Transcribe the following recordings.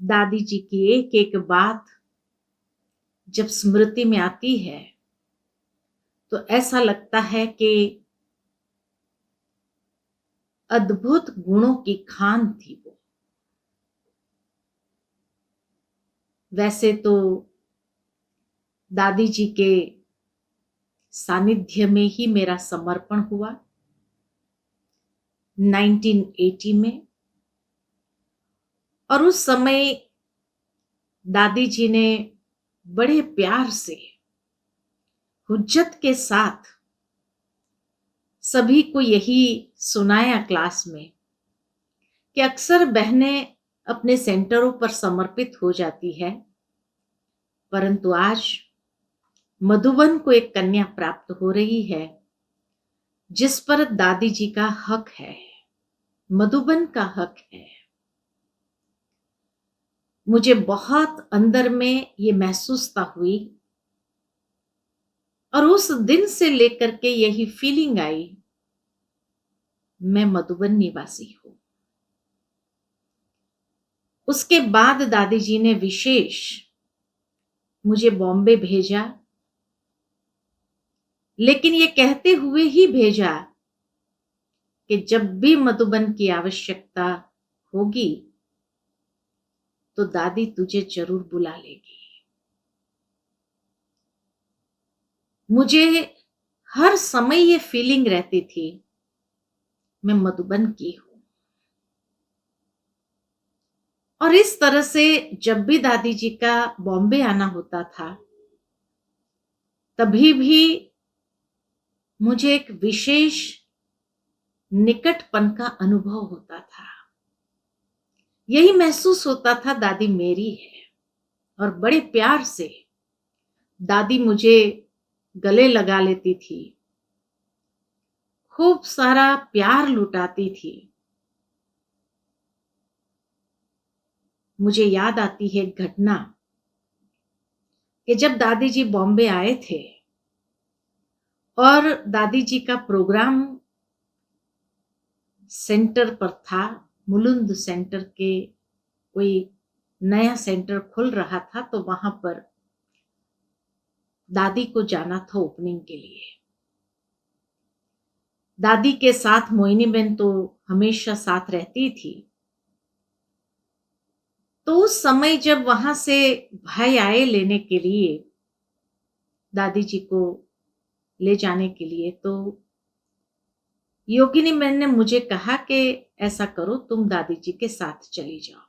दादी जी की एक एक बात जब स्मृति में आती है तो ऐसा लगता है कि अद्भुत गुणों की खान थी वो। वैसे तो दादी जी के सानिध्य में ही मेरा समर्पण हुआ 1980 में, और उस समय दादी जी ने बड़े प्यार से हुज्जत के साथ सभी को यही सुनाया क्लास में कि अक्सर बहनें अपने सेंटरों पर समर्पित हो जाती है, परंतु आज मधुबन को एक कन्या प्राप्त हो रही है जिस पर दादी जी का हक है, मधुबन का हक है। मुझे बहुत अंदर में ये महसूसता हुई और उस दिन से लेकर के यही फीलिंग आई, मैं मधुबन निवासी हूं। उसके बाद दादी जी ने विशेष मुझे बॉम्बे भेजा, लेकिन ये कहते हुए ही भेजा कि जब भी मधुबन की आवश्यकता होगी तो दादी तुझे जरूर बुला लेगी। मुझे हर समय ये फीलिंग रहती थी मैं मधुबन की हूं। और इस तरह से जब भी दादी जी का बॉम्बे आना होता था तभी भी मुझे एक विशेष निकटपन का अनुभव होता था। यही महसूस होता था दादी मेरी है, और बड़े प्यार से दादी मुझे गले लगा लेती थी, खूब सारा प्यार लुटाती थी। मुझे याद आती है एक घटना कि जब दादी जी बॉम्बे आए थे और दादी जी का प्रोग्राम सेंटर पर था, मुलुंद सेंटर के कोई नया सेंटर खुल रहा था, तो वहां पर दादी को जाना था ओपनिंग के लिए। दादी के साथ मोहिनी बहन तो हमेशा साथ रहती थी। तो उस समय जब वहां से भाई आए लेने के लिए, दादी जी को ले जाने के लिए, तो योगिनी बहन ने मुझे कहा कि ऐसा करो तुम दादी जी के साथ चली जाओ।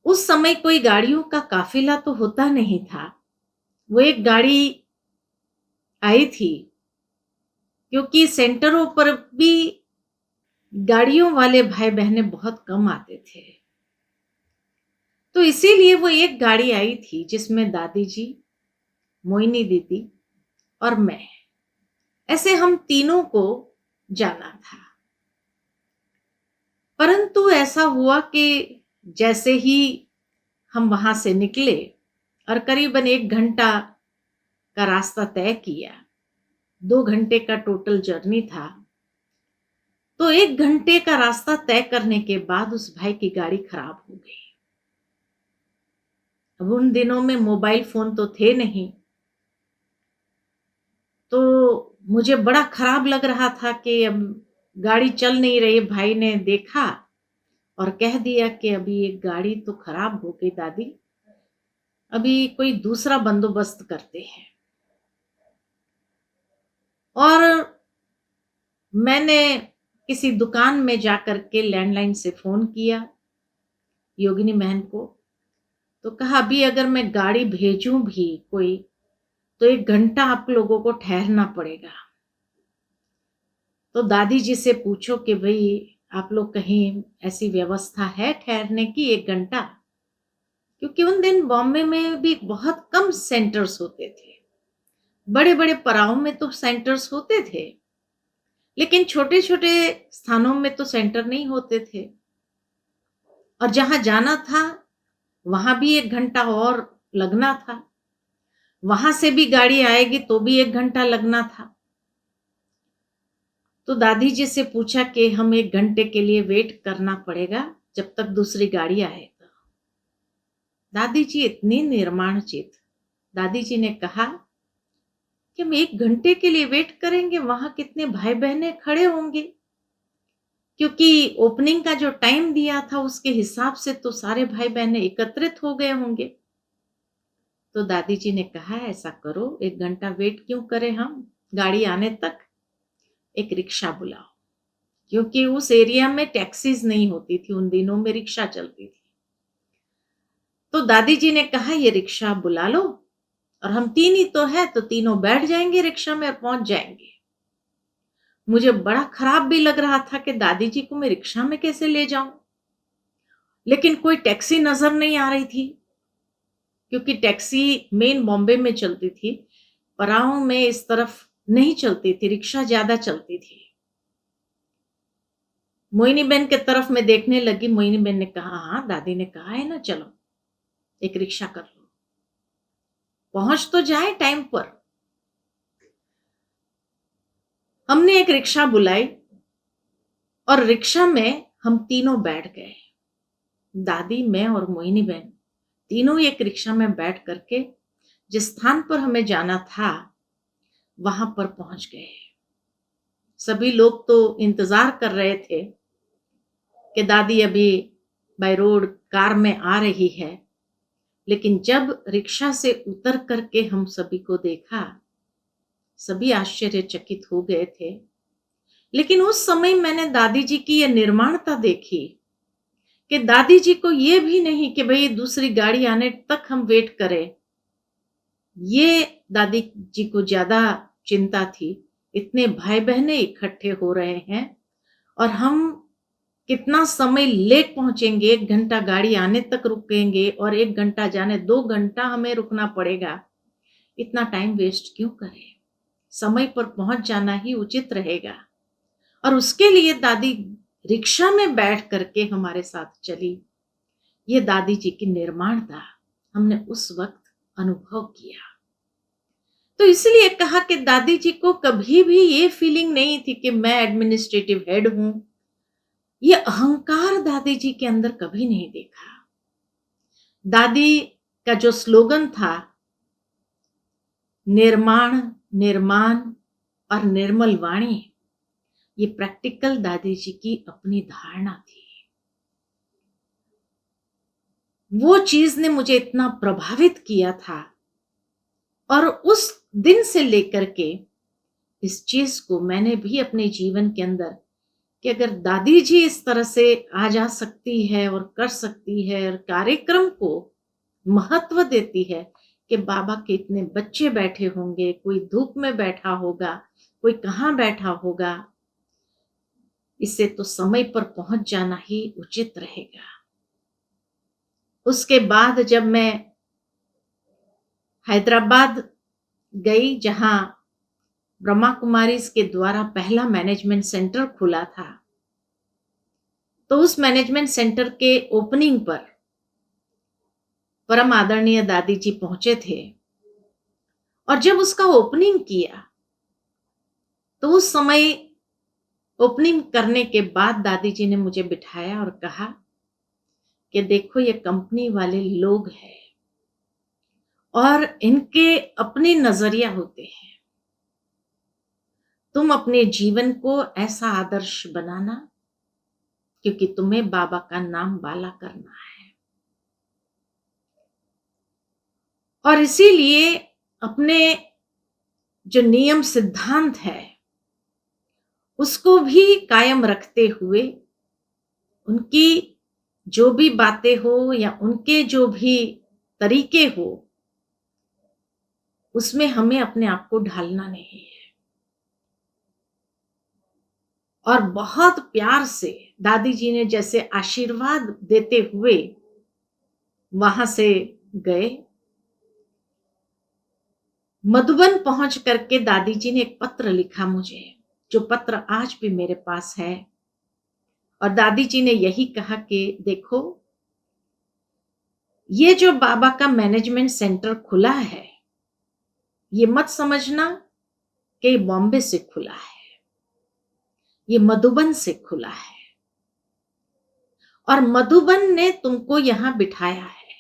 उस समय कोई गाड़ियों का काफिला तो होता नहीं था, वो एक गाड़ी आई थी, क्योंकि सेंटरों पर भी गाड़ियों वाले भाई बहनें बहुत कम आते थे। तो इसीलिए वो एक गाड़ी आई थी जिसमें दादी जी, मोइनी दीदी और मैं, ऐसे हम तीनों को जाना था। परंतु ऐसा हुआ कि जैसे ही हम वहां से निकले और करीबन 1 घंटा का रास्ता तय किया, 2 घंटे का टोटल जर्नी था, तो 1 घंटे का रास्ता तय करने के बाद उस भाई की गाड़ी खराब हो गई। अब उन दिनों में मोबाइल फोन तो थे नहीं, तो मुझे बड़ा खराब लग रहा था कि अब गाड़ी चल नहीं रही। भाई ने देखा और कह दिया कि अभी एक गाड़ी तो खराब हो गई दादी, अभी कोई दूसरा बंदोबस्त करते हैं। और मैंने किसी दुकान में जाकर के लैंडलाइन से फोन किया योगिनी बहन को, तो कहा अभी अगर मैं गाड़ी भेजूं भी कोई तो 1 घंटा आप लोगों को ठहरना पड़ेगा। तो दादी जी से पूछो कि भाई आप लोग कहीं ऐसी व्यवस्था है ठहरने की 1 घंटा, क्योंकि उन दिन बॉम्बे में भी बहुत कम सेंटर्स होते थे। बड़े बड़े पड़ाव में तो सेंटर्स होते थे, लेकिन छोटे छोटे स्थानों में तो सेंटर नहीं होते थे। और जहां जाना था वहां भी 1 घंटा और लगना था, वहां से भी गाड़ी आएगी तो भी 1 घंटा लगना था। तो दादी जी से पूछा कि हम 1 घंटे के लिए वेट करना पड़ेगा, जब तक दूसरी गाड़ी आए। तो दादी जी इतनी निर्माणचित, दादी जी ने कहा कि हम 1 घंटे के लिए वेट करेंगे, वहां कितने भाई बहनें खड़े होंगे, क्योंकि ओपनिंग का जो टाइम दिया था उसके हिसाब से तो सारे भाई बहनें एकत्रित हो गए होंगे। तो दादी जी ने कहा ऐसा करो, 1 घंटा वेट क्यों करें हम, गाड़ी आने तक एक रिक्शा बुलाओ, क्योंकि उस एरिया में टैक्सीज नहीं होती थी, उन दिनों में रिक्शा चलती थी। तो दादी जी ने कहा ये रिक्शा बुला लो, और हम 3 ही तो है, तो तीनों बैठ जाएंगे रिक्शा में और पहुंच जाएंगे। मुझे बड़ा खराब भी लग रहा था कि दादी जी को मैं रिक्शा में कैसे ले जाऊं, लेकिन कोई टैक्सी नजर नहीं आ रही थी, क्योंकि टैक्सी मेन बॉम्बे में चलती थी, पराओं में इस तरफ नहीं चलती थी, रिक्शा ज्यादा चलती थी। मोहिनी बहन के तरफ मैं देखने लगी, मोहिनी बहन ने कहा हाँ दादी ने कहा है ना, चलो एक रिक्शा कर लो, पहुंच तो जाए टाइम पर। हमने एक रिक्शा बुलाई और रिक्शा में हम तीनों बैठ गए, दादी, मैं और मोहिनी बहन, तीनों एक रिक्शा में बैठ करके जिस स्थान पर हमें जाना था वहां पर पहुंच गए। सभी लोग तो इंतजार कर रहे थे कि दादी अभी बाय रोड कार में आ रही है, लेकिन जब रिक्शा से उतर करके हम सभी को देखा, सभी आश्चर्यचकित हो गए थे। लेकिन उस समय मैंने दादी जी की यह निर्माणता देखी कि दादी जी को यह भी नहीं कि भाई दूसरी गाड़ी आने तक हम वेट करें, ये दादी जी को ज्यादा चिंता थी। इतने भाई बहने इकट्ठे हो रहे हैं और हम कितना समय लेट पहुंचेंगे, 1 घंटा गाड़ी आने तक रुकेंगे और 1 घंटा जाने, 2 घंटा हमें रुकना पड़ेगा, इतना टाइम वेस्ट क्यों करें, समय पर पहुंच जाना ही उचित रहेगा। और उसके लिए दादी रिक्शा में बैठ करके हमारे साथ चली। ये दादी जी की निर्माण था, हमने उस वक्त अनुभव किया। तो इसलिए कहा कि दादी जी को कभी भी ये फीलिंग नहीं थी कि मैं एडमिनिस्ट्रेटिव हेड हूं, ये अहंकार दादी जी के अंदर कभी नहीं देखा। दादी का जो स्लोगन था, निर्माण, निर्माण और निर्मल वाणी, ये प्रैक्टिकल दादी जी की अपनी धारणा थी। वो चीज ने मुझे इतना प्रभावित किया था, और उस दिन से लेकर के इस चीज को मैंने भी अपने जीवन के अंदर, कि अगर दादी जी इस तरह से आ जा सकती है और कर सकती है और कार्यक्रम को महत्व देती है कि बाबा के इतने बच्चे बैठे होंगे, कोई धूप में बैठा होगा, कोई कहाँ बैठा होगा, इससे तो समय पर पहुंच जाना ही उचित रहेगा। उसके बाद जब मैं हैदराबाद गई, जहां ब्रह्मा कुमारीज के द्वारा पहला मैनेजमेंट सेंटर खुला था, तो उस मैनेजमेंट सेंटर के ओपनिंग पर परम आदरणीय दादी जी पहुंचे थे। और जब उसका ओपनिंग किया तो उस समय ओपनिंग करने के बाद दादी जी ने मुझे बिठाया और कहा कि देखो ये कंपनी वाले लोग हैं और इनके अपने नजरिया होते हैं, तुम अपने जीवन को ऐसा आदर्श बनाना, क्योंकि तुम्हें बाबा का नाम बाला करना है। और इसीलिए अपने जो नियम सिद्धांत है उसको भी कायम रखते हुए, उनकी जो भी बातें हो या उनके जो भी तरीके हो, उसमें हमें अपने आप को ढालना नहीं है। और बहुत प्यार से दादी जी ने जैसे आशीर्वाद देते हुए वहां से गए। मधुबन पहुंच करके दादी जी ने एक पत्र लिखा मुझे, जो पत्र आज भी मेरे पास है। और दादी जी ने यही कहा कि देखो, ये जो बाबा का मैनेजमेंट सेंटर खुला है, ये मत समझना कि बॉम्बे से खुला है, ये मधुबन से खुला है। और मधुबन ने तुमको यहाँ बिठाया है,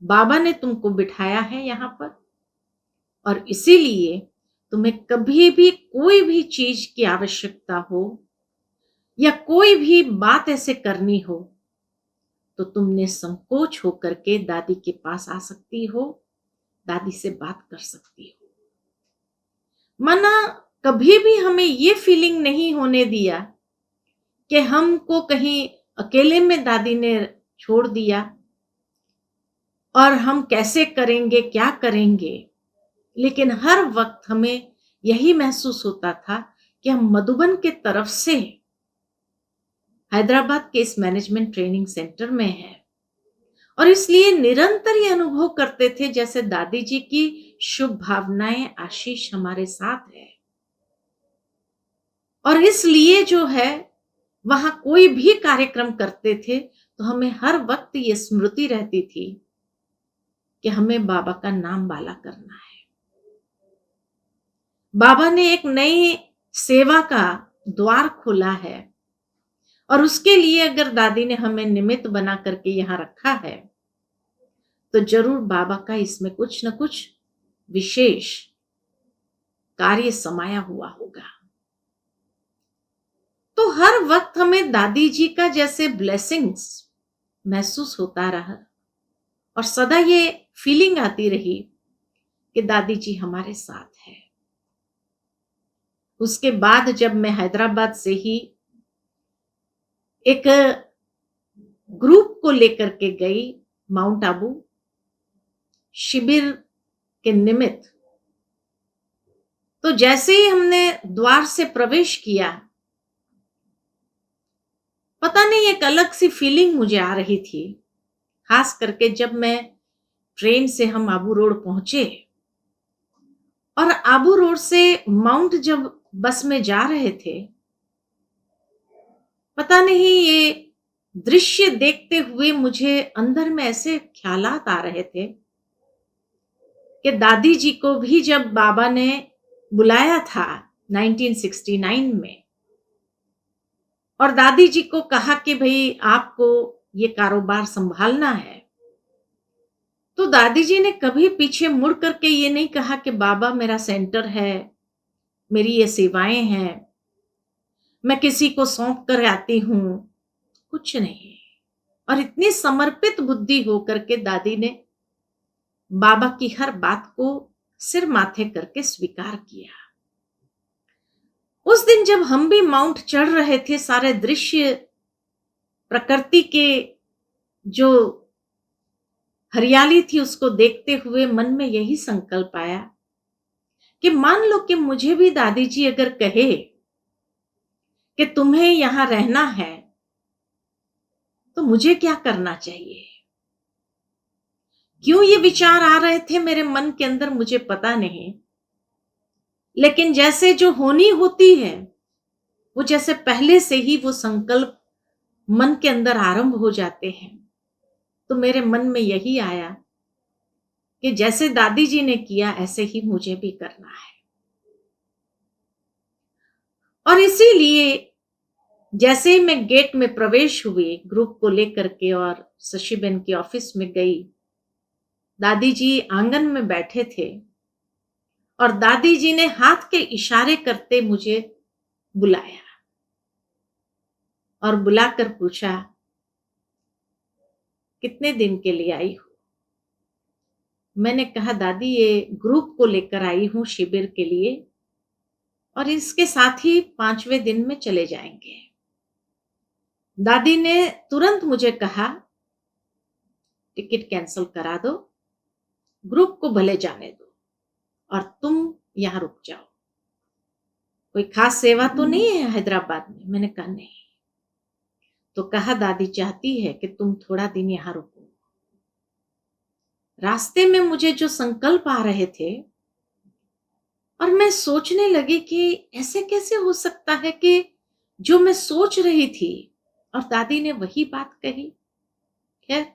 बाबा ने तुमको बिठाया है यहाँ पर, और इसीलिए तुम्हें कभी भी कोई भी चीज की आवश्यकता हो या कोई भी बात ऐसे करनी हो तो तुमने संकोच होकर के दादी के पास आ सकती हो, दादी से बात कर सकती हो। मना कभी भी हमें ये फीलिंग नहीं होने दिया कि हमको कहीं अकेले में दादी ने छोड़ दिया और हम कैसे करेंगे, क्या करेंगे। लेकिन हर वक्त हमें यही महसूस होता था कि हम मधुबन के तरफ से हैदराबाद के इस मैनेजमेंट ट्रेनिंग सेंटर में हैं, और इसलिए निरंतर ये अनुभव करते थे जैसे दादी जी की शुभ भावनाएं, आशीष हमारे साथ है। और इसलिए जो है वहां कोई भी कार्यक्रम करते थे तो हमें हर वक्त ये स्मृति रहती थी कि हमें बाबा का नाम बाला करना है। बाबा ने एक नई सेवा का द्वार खोला है और उसके लिए अगर दादी ने हमें निमित्त बना करके यहां रखा है तो जरूर बाबा का इसमें कुछ न कुछ विशेष कार्य समाया हुआ होगा। तो हर वक्त हमें दादी जी का जैसे ब्लेसिंग्स महसूस होता रहा और सदा ये फीलिंग आती रही कि दादी जी हमारे साथ है। उसके बाद जब मैं हैदराबाद से ही एक ग्रुप को लेकर के गई माउंट आबू शिविर के निमित्त, तो जैसे ही हमने द्वार से प्रवेश किया, पता नहीं एक अलग सी फीलिंग मुझे आ रही थी। खास करके जब मैं ट्रेन से हम आबू रोड पहुंचे और आबू रोड से माउंट जब बस में जा रहे थे, पता नहीं ये दृश्य देखते हुए मुझे अंदर में ऐसे ख्यालात आ रहे थे कि दादी जी को भी जब बाबा ने बुलाया था 1969 में और दादी जी को कहा कि भाई आपको ये कारोबार संभालना है, तो दादी जी ने कभी पीछे मुड़ करके ये नहीं कहा कि बाबा मेरा सेंटर है, मेरी ये सेवाएं हैं, मैं किसी को सौंप कर आती हूं, कुछ नहीं। और इतनी समर्पित बुद्धि होकर के दादी ने बाबा की हर बात को सिर माथे करके स्वीकार किया। उस दिन जब हम भी माउंट चढ़ रहे थे, सारे दृश्य प्रकृति के जो हरियाली थी उसको देखते हुए मन में यही संकल्प आया कि मान लो कि मुझे भी दादी जी अगर कहे कि तुम्हें यहां रहना है तो मुझे क्या करना चाहिए। क्यों ये विचार आ रहे थे मेरे मन के अंदर मुझे पता नहीं, लेकिन जैसे जो होनी होती है वो जैसे पहले से ही वो संकल्प मन के अंदर आरंभ हो जाते हैं। तो मेरे मन में यही आया कि जैसे दादी जी ने किया ऐसे ही मुझे भी करना है। और इसीलिए जैसे ही मैं गेट में प्रवेश हुई ग्रुप को लेकर के और शशिबेन के ऑफिस में गई, दादी जी आंगन में बैठे थे और दादी जी ने हाथ के इशारे करते मुझे बुलाया और बुलाकर पूछा कितने दिन के लिए आई हो। मैंने कहा दादी ये ग्रुप को लेकर आई हूं शिविर के लिए और इसके साथ ही 5वें दिन में चले जाएंगे। दादी ने तुरंत मुझे कहा टिकट कैंसिल करा दो, ग्रुप को भले जाने दो और तुम यहां रुक जाओ, कोई खास सेवा तो नहीं है हैदराबाद में। मैंने कहा नहीं। तो कहा दादी चाहती है कि तुम थोड़ा दिन यहां रुको। रास्ते में मुझे जो संकल्प आ रहे थे और मैं सोचने लगी कि ऐसे कैसे हो सकता है कि जो मैं सोच रही थी और दादी ने वही बात कही। खैर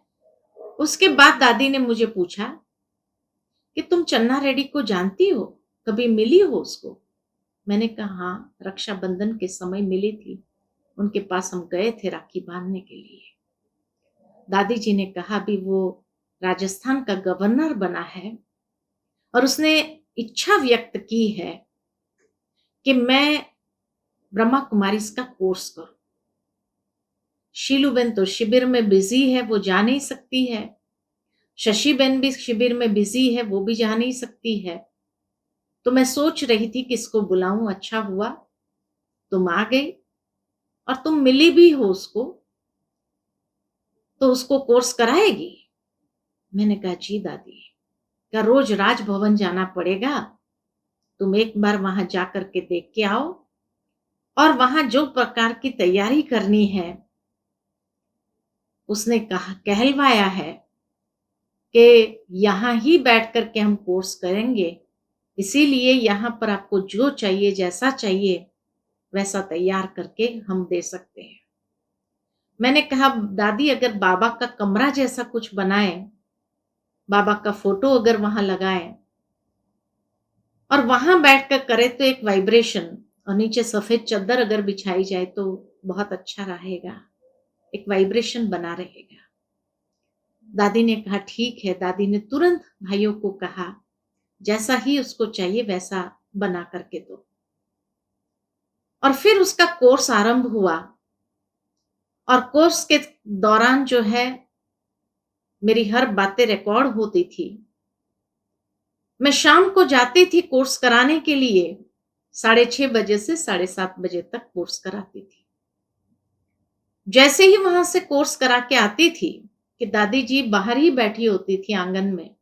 उसके बाद दादी ने मुझे पूछा कि तुम चन्ना रेड्डी को जानती हो, कभी मिली हो उसको। मैंने कहा हाँ, रक्षाबंधन के समय मिली थी। उनके पास हम गए थे राखी बांधने के लिए। दादी जी ने कहा अभी वो राजस्थान का गवर्नर बना है और उसने इच्छा व्यक्त की है कि मैं ब्रह्मा कुमारी इसका कोर्स करूं। शीलूबेन तो शिविर में बिजी है, वो जा नहीं सकती है। शशिबेन भी शिविर में बिजी है, वो भी जा नहीं सकती है। तो मैं सोच रही थी किसको बुलाऊं। अच्छा हुआ तुम आ गई और तुम मिली भी हो उसको, तो उसको कोर्स कराएगी। मैंने कहा जी दादी, क्या रोज राजभवन जाना पड़ेगा? तुम एक बार वहां जाकर के देख के आओ और वहां जो प्रकार की तैयारी करनी है, उसने कहा कहलवाया है कि यहां ही बैठ करके हम कोर्स करेंगे, इसीलिए यहां पर आपको जो चाहिए जैसा चाहिए वैसा तैयार करके हम दे सकते हैं। मैंने कहा दादी अगर बाबा का कमरा जैसा कुछ बनाए, बाबा का फोटो अगर वहां लगाए और वहां बैठकर करे तो एक वाइब्रेशन, और नीचे सफेद चादर अगर बिछाई जाए तो बहुत अच्छा रहेगा, एक वाइब्रेशन बना रहेगा। दादी ने कहा ठीक है। दादी ने तुरंत भाइयों को कहा जैसा ही उसको चाहिए वैसा बना करके दो। और फिर उसका कोर्स आरंभ हुआ और कोर्स के दौरान जो है मेरी हर बातें रिकॉर्ड होती थी। मैं शाम को जाती थी कोर्स कराने के लिए, 6:30 बजे से 7:30 बजे तक कोर्स कराती थी। जैसे ही वहां से कोर्स करा के आती थी कि दादी जी बाहर ही बैठी होती थी आंगन में।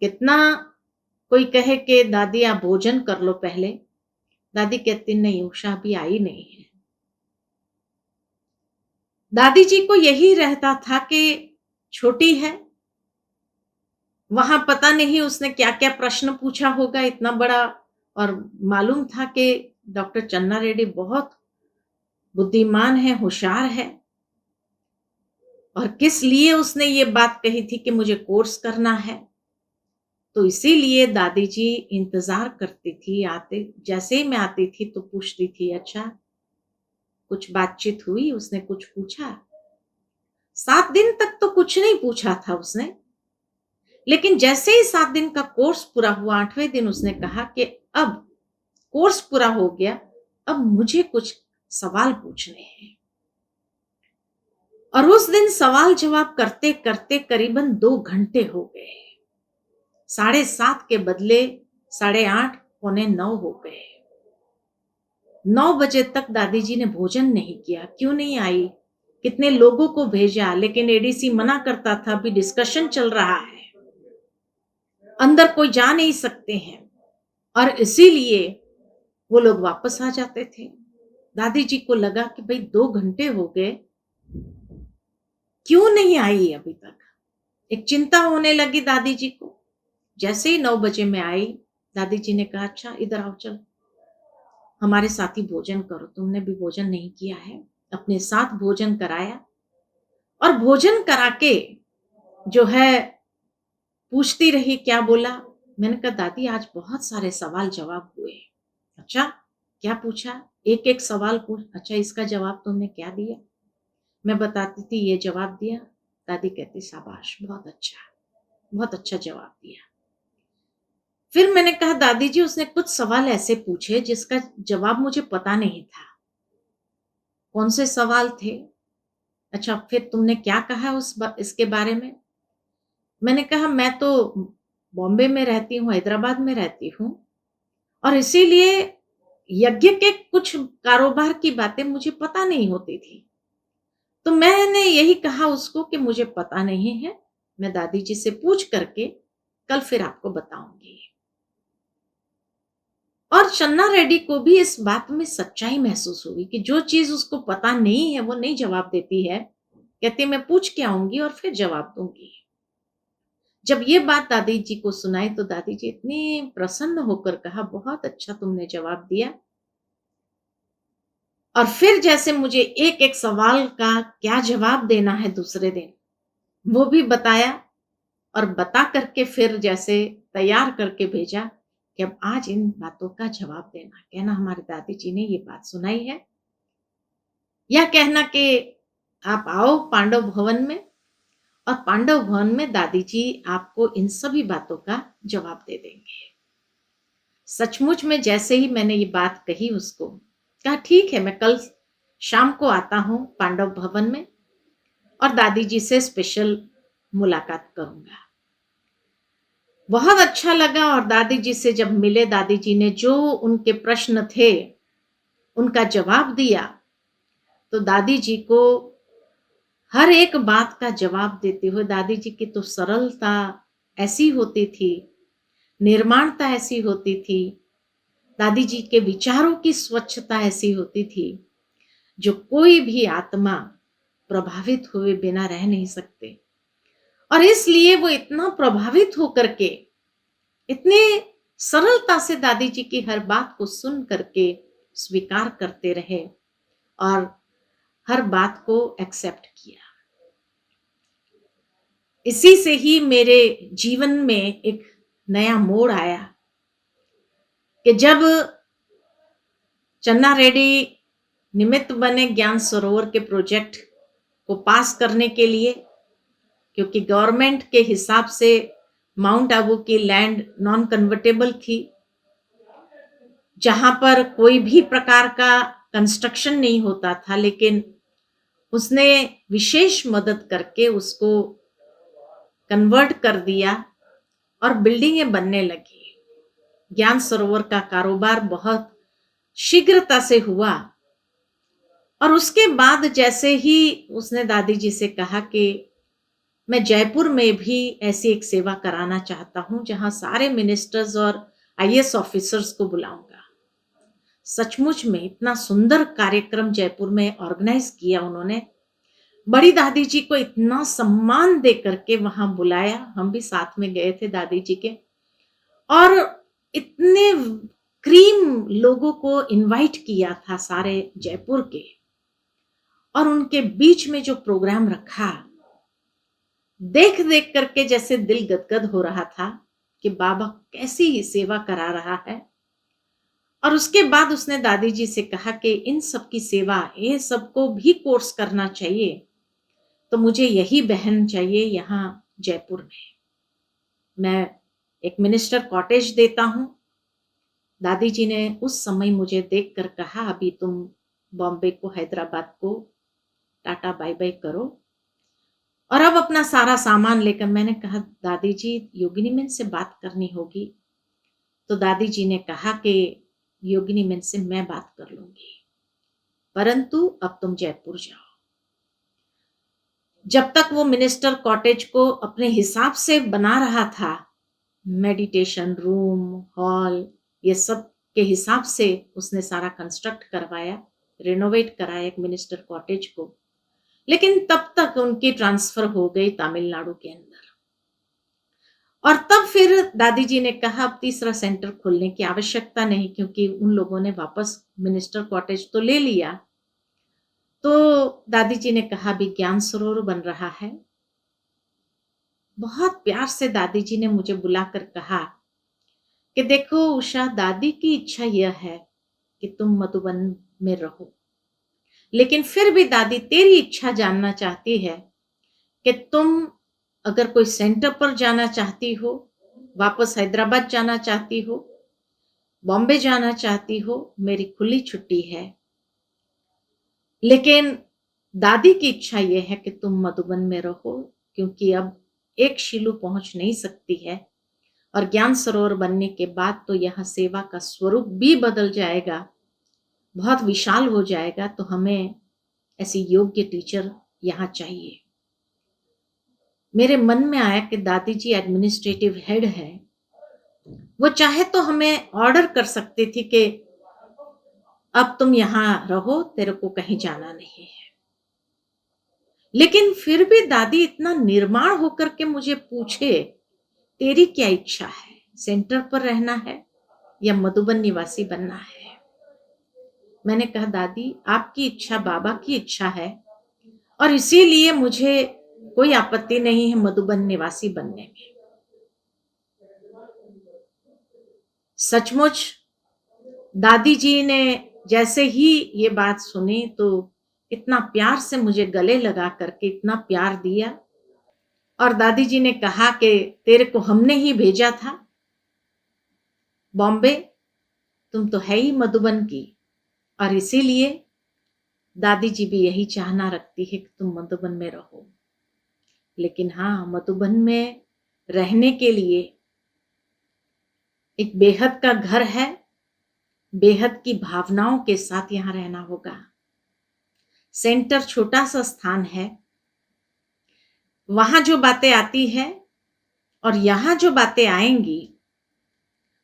कितना कोई कहे कि दादी आप भोजन कर लो पहले, दादी कहती नहीं उषा अभी आई नहीं है। दादी जी को यही रहता था कि छोटी है, वहां पता नहीं उसने क्या क्या प्रश्न पूछा होगा इतना बड़ा। और मालूम था कि डॉक्टर चन्ना रेड्डी बहुत बुद्धिमान है, होशियार है, और किस लिए उसने ये बात कही थी कि मुझे कोर्स करना है। तो इसीलिए दादी जी इंतजार करती थी। आते जैसे ही मैं आती थी तो पूछती थी अच्छा कुछ बातचीत हुई, उसने कुछ पूछा? 7 दिन तक तो कुछ नहीं पूछा था उसने, लेकिन जैसे ही 7 दिन का कोर्स पूरा हुआ, 8वें दिन उसने कहा कि अब कोर्स पूरा हो गया, अब मुझे कुछ सवाल पूछने हैं। और उस दिन सवाल जवाब करते करते करीबन 2 घंटे हो गए। 7:30 के बदले 8:30 पौने 9 हो गए। 9 बजे तक दादी जी ने भोजन नहीं किया। क्यों नहीं आई? कितने लोगों को भेजा, लेकिन एडीसी मना करता था अभी डिस्कशन चल रहा है, अंदर कोई जा नहीं सकते हैं, और इसीलिए वो लोग वापस आ जाते थे। दादी जी को लगा कि भाई 2 घंटे हो गए, क्यों नहीं आई अभी तक? एक चिंता होने लगी दादी जी को। जैसे ही 9 बजे मैं आई, दादी जी ने कहा अच्छा इधर आओ, चल हमारे साथ ही भोजन करो, तुमने भी भोजन नहीं किया है। अपने साथ भोजन कराया और भोजन करा के जो है पूछती रही क्या बोला। मैंने कहा दादी आज बहुत सारे सवाल जवाब हुए। अच्छा क्या पूछा? एक एक सवाल पूछ। अच्छा इसका जवाब तुमने क्या दिया? मैं बताती थी ये जवाब दिया। दादी कहती शाबाश, बहुत अच्छा जवाब दिया। फिर मैंने कहा दादी जी उसने कुछ सवाल ऐसे पूछे जिसका जवाब मुझे पता नहीं था। कौन से सवाल थे? अच्छा फिर तुमने क्या कहा इसके बारे में? मैंने कहा मैं तो बॉम्बे में रहती हूँ, हैदराबाद में रहती हूँ, और इसीलिए यज्ञ के कुछ कारोबार की बातें मुझे पता नहीं होती थी। तो मैंने यही कहा उसको कि मुझे पता नहीं है, मैं दादी जी से पूछ करके कल फिर आपको बताऊंगी। और चन्ना रेड्डी को भी इस बात में सच्चाई महसूस हुई कि जो चीज उसको पता नहीं है वो नहीं जवाब देती है, कहती मैं पूछ के आऊंगी और फिर जवाब दूंगी। जब ये बात दादी जी को सुनाई तो दादी जी इतनी प्रसन्न होकर कहा बहुत अच्छा तुमने जवाब दिया। और फिर जैसे मुझे एक एक सवाल का क्या जवाब देना है दूसरे दिन वो भी बताया, और बता करके फिर जैसे तैयार करके भेजा कि अब आज इन बातों का जवाब देना, कहना हमारी दादी जी ने ये बात सुनाई है या कहना कि आप आओ पांडव भवन में, और पांडव भवन में दादी जी आपको इन सभी बातों का जवाब दे देंगे। सचमुच में जैसे ही मैंने ये बात कही उसको, कहा ठीक है, मैं कल शाम को आता हूं पांडव भवन में और दादी जी से स्पेशल मुलाकात करूंगा। बहुत अच्छा लगा, और दादी जी से जब मिले, दादी जी ने जो उनके प्रश्न थे उनका जवाब दिया, तो दादी जी को हर एक बात का जवाब देते हुए, दादी जी की तो सरलता ऐसी होती थी, निर्माणता ऐसी होती थी, दादी जी के विचारों की स्वच्छता ऐसी होती थी, जो कोई भी आत्मा प्रभावित हुए बिना रह नहीं सकते। और इसलिए वो इतना प्रभावित होकर के इतने सरलता से दादी जी की हर बात को सुन करके स्वीकार करते रहे और हर बात को एक्सेप्ट किया। इसी से ही मेरे जीवन में एक नया मोड़ आया कि जब चन्ना रेड्डी निमित्त बने ज्ञान सरोवर के प्रोजेक्ट को पास करने के लिए, क्योंकि गवर्नमेंट के हिसाब से माउंट आबू की लैंड नॉन कन्वर्टेबल थी, जहां पर कोई भी प्रकार का कंस्ट्रक्शन नहीं होता था, लेकिन उसने विशेष मदद करके उसको कन्वर्ट कर दिया और बिल्डिंगें बनने लगी। ज्ञान सरोवर का कारोबार बहुत शीघ्रता से हुआ, और उसके बाद जैसे ही उसने दादी जी से कहा कि मैं जयपुर में भी ऐसी एक सेवा कराना चाहता हूं जहां सारे मिनिस्टर्स और आईएएस ऑफिसर्स को बुलाऊंगा। सचमुच में इतना सुंदर कार्यक्रम जयपुर में ऑर्गेनाइज किया उन्होंने, बड़ी दादी जी को इतना सम्मान दे करके वहां बुलाया, हम भी साथ में गए थे दादी जी के, और इतने क्रीम लोगों को इनवाइट किया था सारे जयपुर के, और उनके बीच में जो प्रोग्राम रखा, देख देख करके जैसे दिल गदगद हो रहा था कि बाबा कैसी ही सेवा करा रहा है। और उसके बाद उसने दादी जी से कहा कि इन सब की सेवा, ये सबको भी कोर्स करना चाहिए, तो मुझे यही बहन चाहिए यहाँ जयपुर में। मैं एक मिनिस्टर कॉटेज देता हूं। दादी जी ने उस समय मुझे देखकर कहा, अभी तुम बॉम्बे को, हैदराबाद को टाटा बाय बाय करो और अब अपना सारा सामान लेकर। मैंने कहा दादी जी, योगिनी मैम से बात करनी होगी। तो दादी जी ने कहा कि योगिनी मैम से मैं बात कर लूंगी, परंतु अब तुम जयपुर जाओ। जब तक वो मिनिस्टर कॉटेज को अपने हिसाब से बना रहा था, मेडिटेशन रूम, हॉल, ये सब के हिसाब से उसने सारा कंस्ट्रक्ट करवाया, रिनोवेट कराया एक मिनिस्टर कॉटेज को, लेकिन तब तक उनकी ट्रांसफर हो गई तमिलनाडु के अंदर। और तब फिर दादी जी ने कहा अब तीसरा सेंटर खोलने की आवश्यकता नहीं, क्योंकि उन लोगों ने वापस मिनिस्टर कॉटेज तो ले लिया। तो दादी जी ने कहा भी ज्ञान सरोवर बन रहा है। बहुत प्यार से दादी जी ने मुझे बुलाकर कहा कि देखो उषा, दादी की इच्छा यह है कि तुम मधुबन में रहो, लेकिन फिर भी दादी तेरी इच्छा जानना चाहती है कि तुम अगर कोई सेंटर पर जाना चाहती हो, वापस हैदराबाद जाना चाहती हो, बॉम्बे जाना चाहती हो, मेरी खुली छुट्टी है, लेकिन दादी की इच्छा यह है कि तुम मधुबन में रहो, क्योंकि अब एक शिलू पहुंच नहीं सकती है, और ज्ञान सरोवर बनने के बाद तो यह सेवा का स्वरूप भी बदल जाएगा, बहुत विशाल हो जाएगा। तो हमें ऐसी योग्य टीचर यहाँ चाहिए। मेरे मन में आया कि दादी जी एडमिनिस्ट्रेटिव हेड है, वो चाहे तो हमें ऑर्डर कर सकती थी कि अब तुम यहां रहो, तेरे को कहीं जाना नहीं है। लेकिन फिर भी दादी इतना निर्माण होकर के मुझे पूछे, तेरी क्या इच्छा है, सेंटर पर रहना है या मधुबन निवासी बनना है? मैंने कहा दादी, आपकी इच्छा बाबा की इच्छा है, और इसीलिए मुझे कोई आपत्ति नहीं है मधुबन निवासी बनने में। सचमुच दादी जी ने जैसे ही ये बात सुनी, तो इतना प्यार से मुझे गले लगा करके इतना प्यार दिया। और दादी जी ने कहा कि तेरे को हमने ही भेजा था बॉम्बे, तुम तो है ही मधुबन की, और इसीलिए दादी जी भी यही चाहना रखती है कि तुम मधुबन में रहो। लेकिन हाँ, मधुबन में रहने के लिए एक बेहद का घर है, बेहद की भावनाओं के साथ यहां रहना होगा। सेंटर छोटा सा स्थान है, वहां जो बातें आती है और यहां जो बातें आएंगी,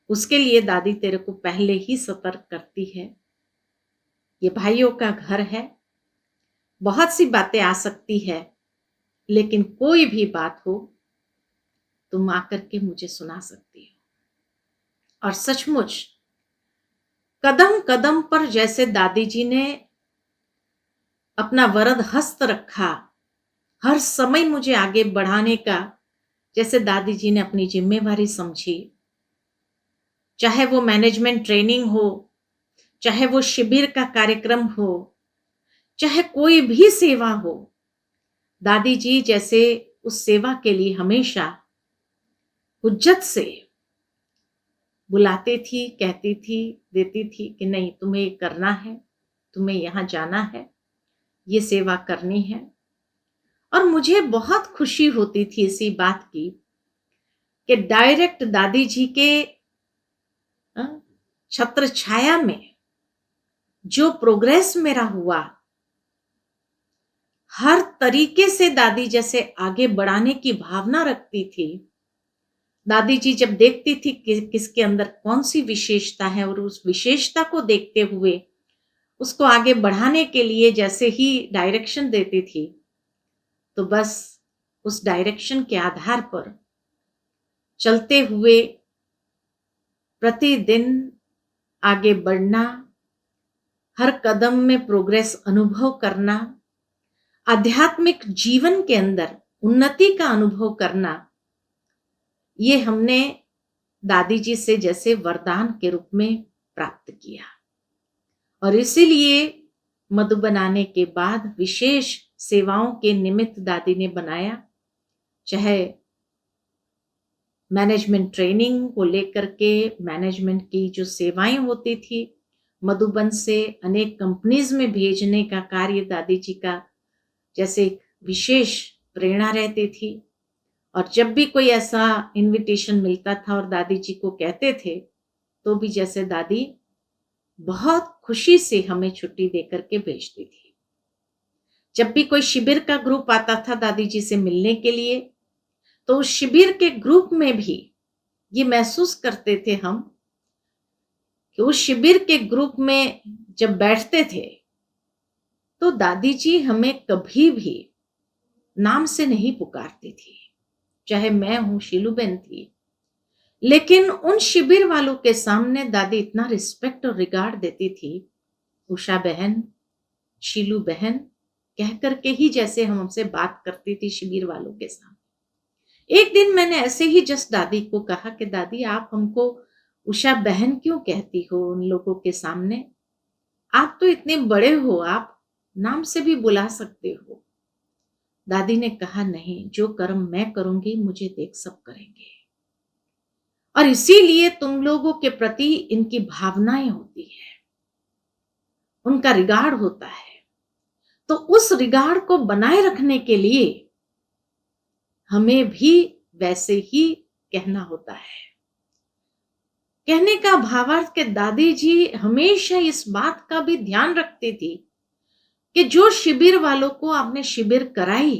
उसके लिए दादी तेरे को पहले ही सतर्क करती है। ये भाइयों का घर है, बहुत सी बातें आ सकती है, लेकिन कोई भी बात हो तुम आकर के मुझे सुना सकती हो। और सचमुच कदम कदम पर जैसे दादी जी ने अपना वरद हस्त रखा, हर समय मुझे आगे बढ़ाने का, जैसे दादी जी ने अपनी जिम्मेवारी समझी, चाहे वो मैनेजमेंट ट्रेनिंग हो, चाहे वो शिविर का कार्यक्रम हो, चाहे कोई भी सेवा हो, दादी जी जैसे उस सेवा के लिए हमेशा हुज्जत से बुलाती थी, कहती थी, देती थी कि नहीं तुम्हें करना है, तुम्हें यहां जाना है, ये सेवा करनी है। और मुझे बहुत खुशी होती थी इसी बात की कि डायरेक्ट दादी जी के छत्र छाया में जो प्रोग्रेस मेरा हुआ, हर तरीके से दादी जैसे आगे बढ़ाने की भावना रखती थी। दादी जी जब देखती थी कि किसके अंदर कौन सी विशेषता है और उस विशेषता को देखते हुए उसको आगे बढ़ाने के लिए जैसे ही डायरेक्शन देती थी, तो बस उस डायरेक्शन के आधार पर चलते हुए प्रतिदिन आगे बढ़ना, हर कदम में प्रोग्रेस अनुभव करना, आध्यात्मिक जीवन के अंदर उन्नति का अनुभव करना, ये हमने दादी जी से जैसे वरदान के रूप में प्राप्त किया। और इसीलिए मधुबन आने के बाद विशेष सेवाओं के निमित्त दादी ने बनाया, चाहे मैनेजमेंट ट्रेनिंग को लेकर के मैनेजमेंट की जो सेवाएं होती थी, मधुबन से अनेक कंपनीज में भेजने का कार्य दादी जी का जैसे विशेष प्रेरणा रहती थी। और जब भी कोई ऐसा इनविटेशन मिलता था और दादी जी को कहते थे, तो भी जैसे दादी बहुत खुशी से हमें छुट्टी देकर के भेजती थी। जब भी कोई शिविर का ग्रुप आता था दादी जी से मिलने के लिए, तो उस शिविर के ग्रुप में भी ये महसूस करते थे हम कि उस शिविर के ग्रुप में जब बैठते थे तो दादी जी हमें कभी भी नाम से नहीं पुकारती थी। चाहे मैं हूं, शीलूबेन थी, लेकिन उन शिविर वालों के सामने दादी इतना रिस्पेक्ट और रिगार्ड देती थी, उषा बहन, शीलू बहन कह करके ही जैसे हम हमसे बात करती थी शिविर वालों के सामने। एक दिन मैंने ऐसे ही जस्ट दादी को कहा कि दादी आप हमको उषा बहन क्यों कहती हो उन लोगों के सामने, आप तो इतने बड़े हो, आप नाम से भी बुला सकते हो। दादी ने कहा नहीं, जो कर्म मैं करूंगी मुझे देख सब करेंगे, और इसीलिए तुम लोगों के प्रति इनकी भावनाएं होती है, उनका रिगार्ड होता है, तो उस रिगार्ड को बनाए रखने के लिए हमें भी वैसे ही कहना होता है। कहने का भावार्थ के दादी जी हमेशा इस बात का भी ध्यान रखती थी कि जो शिविर वालों को आपने शिविर कराई,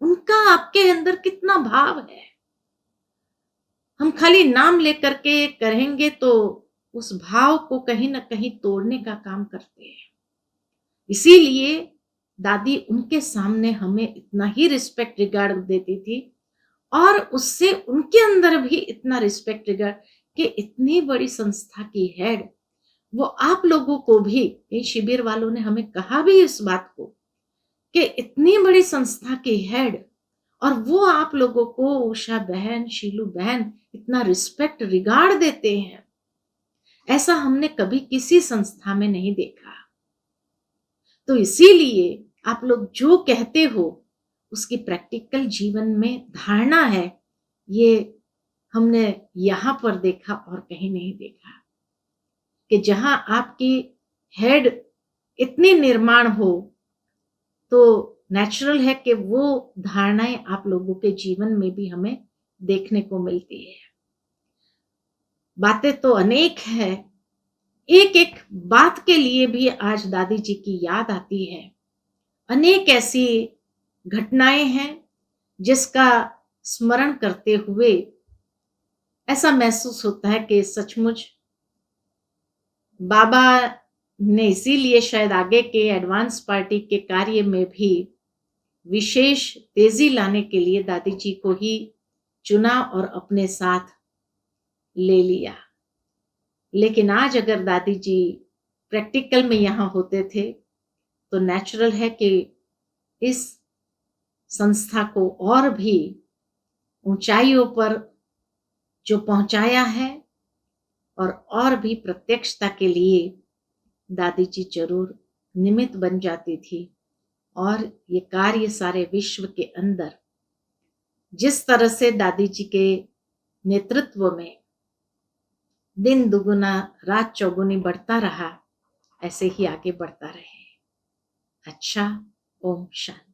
उनका आपके अंदर कितना भाव है। हम खाली नाम लेकर के करेंगे तो उस भाव को कहीं ना कहीं तोड़ने का काम करते हैं। इसीलिए दादी उनके सामने हमें इतना ही रिस्पेक्ट रिगार्ड देती थी, और उससे उनके अंदर भी इतना रिस्पेक्ट रिगार्ड कि इतनी बड़ी संस्था की हेड, वो आप लोगों को भी, इन शिविर वालों ने हमें कहा भी इस बात को कि इतनी बड़ी संस्था की हेड, और वो आप लोगों को उषा बहन, शीलू बहन इतना रिस्पेक्ट रिगार्ड देते हैं, ऐसा हमने कभी किसी संस्था में नहीं देखा। तो इसीलिए आप लोग जो कहते हो उसकी प्रैक्टिकल जीवन में धारणा है, ये हमने यहाँ पर देखा और कहीं नहीं देखा कि जहाँ आपकी हेड इतनी निर्माण हो तो नेचुरल है कि वो धारणाएं आप लोगों के जीवन में भी हमें देखने को मिलती है। बातें तो अनेक है, एक एक बात के लिए भी आज दादी जी की याद आती है। अनेक ऐसी घटनाएं हैं जिसका स्मरण करते हुए ऐसा महसूस होता है कि सचमुच बाबा ने इसीलिए शायद आगे के एडवांस पार्टी के कार्य में भी विशेष तेजी लाने के लिए दादी जी को ही चुना और अपने साथ ले लिया। लेकिन आज अगर दादी जी प्रैक्टिकल में यहाँ होते थे तो नेचुरल है कि इस संस्था को और भी ऊंचाइयों पर जो पहुंचाया है और भी प्रत्यक्षता के लिए दादी जी जरूर निमित्त बन जाती थी। और ये कार्य सारे विश्व के अंदर जिस तरह से दादी जी के नेतृत्व में दिन दुगुना रात चौगुनी बढ़ता रहा, ऐसे ही आगे बढ़ता रहे। अच्छा, ओम शांति।